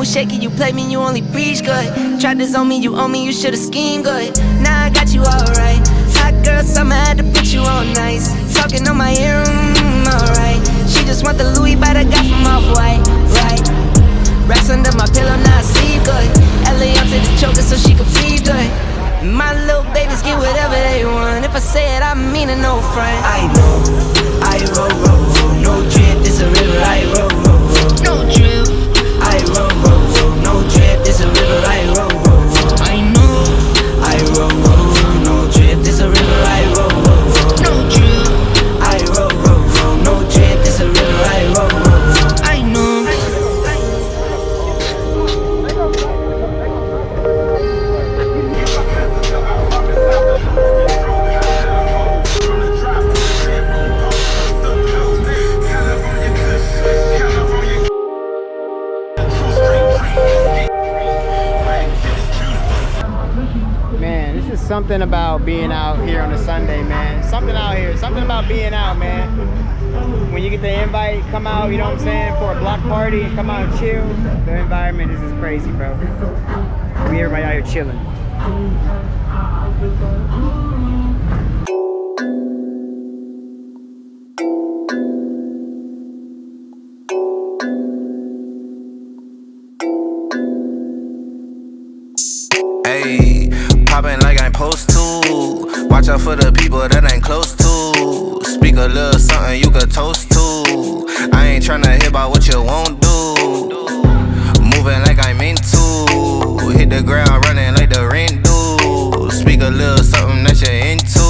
Shaky, you play me, you only preach good. Tried to zone me, you owe me, you should've schemed good. Now I got you alright. Hot girl summer, had to put you on nice. Talking on my ear, alright. She just want the Louis bite I got from Off-White, right? Racks under my pillow, now I sleep good. LA onto the choker so she can breathe good. My little babies get whatever they want. If I say it, I mean it, no front. I know, I roll, no drip, this a river, I roll, no drip. I roll, no drip, this a river, I roll, I know. I roll, no drip, this a river, I roll, no drip. I roll, no drip, this a river, I roll, I know. Something about being out here on a Sunday, man. Something out here, something about being out, man. When you get the invite, come out, you know what I'm saying, for a block party and come out and chill. The environment is just crazy, bro. We everybody out here chilling. Hey, poppin' like I'm supposed to. Watch out for the people that ain't close to. Speak a little something you could toast to. I ain't tryna hear about what you won't do. Moving like I'm into. Hit the ground running like the rent do. Speak a little something that you're into.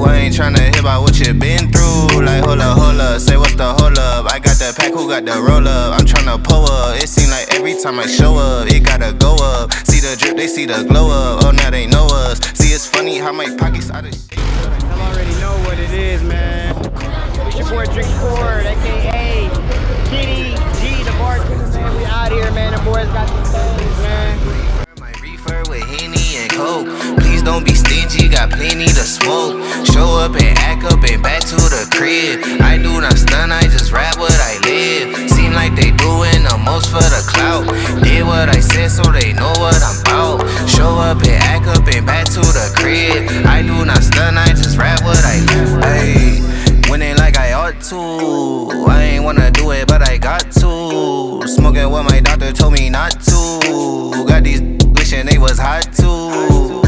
I ain't tryna hear about what you been through. Like hold up, say what's the hold up. I got the pack, who got the roll up? I'm tryna pull up. It seem like every time I show up, it gotta go up. See the drip, they see the glow up. Oh, now they know us. See, it's funny how my pockets out of shape. I already know what it is, man. It's your boy Drinkzpoured, aka Kitty G, the bartender, man. We out here, man. The boys got the things, man. My reefer with Henny and Coke. Please don't be stingy, got plenty to smoke. Show up and act up and back to the crib. I do not stun, I just rap what I live. Seem like they doing the most for the clout. Did what I said so they know what I'm about. Show up and act up and back to the crib. I do not stun, I just rap what I live. Ayy, winning like I ought to. I ain't wanna do it, but I got to. Smoking what my doctor told me not to. Got these wishing they was hot too.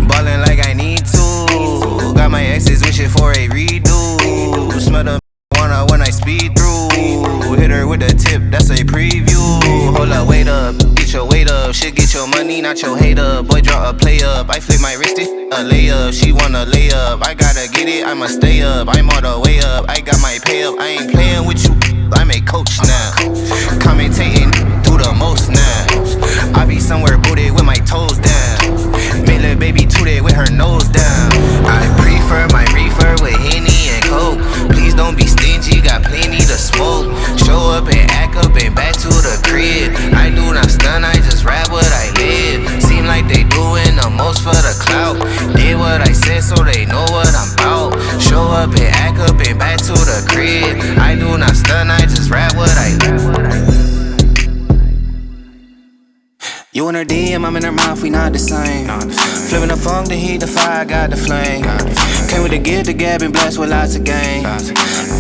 Ballin' like I need to. Got my exes wishing for a redo. Smell the marijuana when I speed through. Hit her with a tip, that's a preview. Hold up, wait up, get your weight up. Shit, get your money, not your hate up. Boy, draw a play up. I flip my wrist, it a layup. She wanna lay up. I gotta get it, I'ma stay up. I'm all the way up. I got my pay up. I ain't playing with you. I'm a coach now. Commentating, do the most now. I be somewhere booted with my toes down. Make little baby tooted with her nose down. I prefer my reefer with Henny and Coke. Please don't be stingy, got plenty to smoke. Show up and act up and back to the crib. I do not stun, I just rap what I live. Seem like they doing the most for the clout. Did what I said so they know what I'm about. Show up and act up and back to the crib. I do not stun, I just rap what I her DM, I'm in her mouth, we not the same. Flipping the funk, the heat, the fire, got the flame. Came with the gift, the gab, and blessed with lots of game.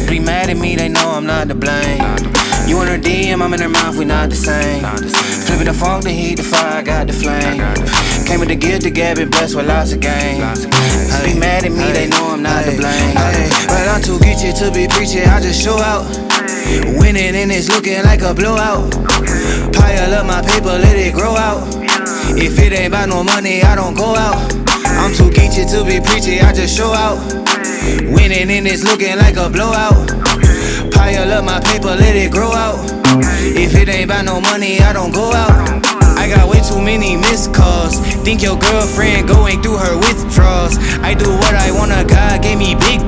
Be mad at me, they know I'm not to blame. You in her DM, I'm in her mouth, we not the same. Flipping the funk, the heat, the fire, got the flame. Came with the gift, the gab, and blessed with lots of game. Be mad at me, they know I'm not to blame. But I'm too geeky to be preaching, I just show out. Winning and it's looking like a blowout. Pile up my paper, let it grow out. If it ain't about no money, I don't go out. I'm too geeky to be preachy, I just show out. Winning and it's looking like a blowout. Pile up my paper, let it grow out. If it ain't about no money, I don't go out. I got way too many missed calls. Think your girlfriend going through her withdrawals. I do what I wanna, God gave me big.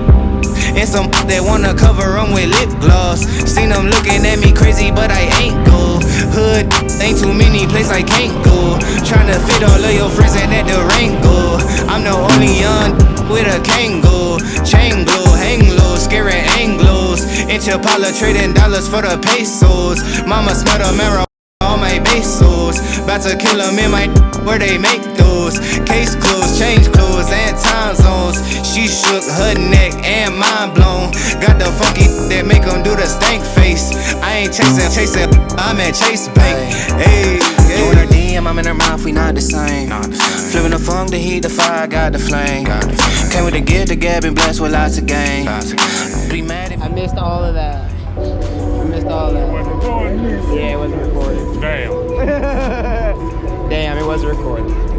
And some that wanna cover them with lip gloss. Seen them looking at me crazy, but I ain't go. Hood, ain't too many places I can't go. Tryna fit all of your friends in that Durango. I'm the only young with a Kango. Chain glow, hang low, scaring Anglos. Inch Impala trading dollars for the pesos. Mama smell the marijuana on my pesos. About to kill them in my where they make those. Case closed, change clothes and time zones. She shook her neck and mind blown. Got the funky that make them do the stank face. I ain't chasing, I'm at Chase Bank. Hey, you in her DM, I'm in her mouth, we not the same. Flipping the funk, the heat, the fire, got the flame. Came with the gift, the gab, and blessed with lots of game. Be mad at me. I missed all of that. I missed all that. Yeah, it wasn't recorded. Damn. Damn, it wasn't recorded.